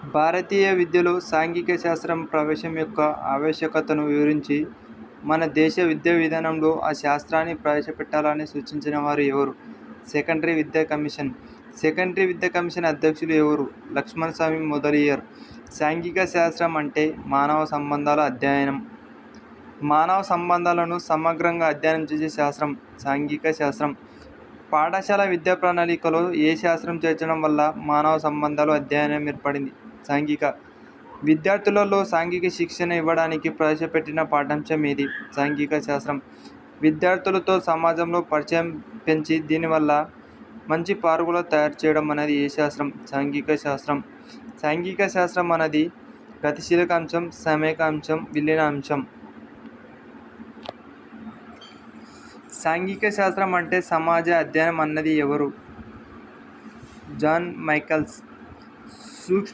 భారతీయ విద్యలో సాంఘిక శాస్త్రం ప్రవేశం యొక్క ఆవశ్యకతను వివరించి, మన దేశ విద్యా విధానంలో ఆ శాస్త్రాన్ని ప్రవేశపెట్టాలని సూచించిన వారు ఎవరు? సెకండరీ విద్యా కమిషన్. సెకండరీ విద్యా కమిషన్ అధ్యక్షులు ఎవరు? లక్ష్మణస్వామి మొదలియార్. సాంఘిక శాస్త్రం అంటే మానవ సంబంధాల అధ్యయనం. మానవ సంబంధాలను సమగ్రంగా అధ్యయనం చేసే శాస్త్రం సాంఘిక శాస్త్రం. పాఠశాల విద్యా ప్రణాళికలో ఏ శాస్త్రం చేర్చడం వల్ల మానవ సంబంధాలు అధ్యయనం ఏర్పడింది? సాంఘిక. విద్యార్థులలో సాంఘిక శిక్షణ ఇవ్వడానికి ప్రవేశపెట్టిన పాఠ్యాంశం ఏది? సాంఘిక శాస్త్రం. విద్యార్థులతో సమాజంలో పరిచయం పెంచి దీనివల్ల మంచి పౌరులుగా తయారు చేయడం అనేది ఏ శాస్త్రం? సాంఘిక శాస్త్రం. సాంఘిక శాస్త్రం అనేది గతిశీలక అంశం, సమయక అంశం, విలీన అంశం. సాంఘిక శాస్త్రం అంటే సమాజ అధ్యయనం అన్నది ఎవరు? John Michaels. సూక్ష్మ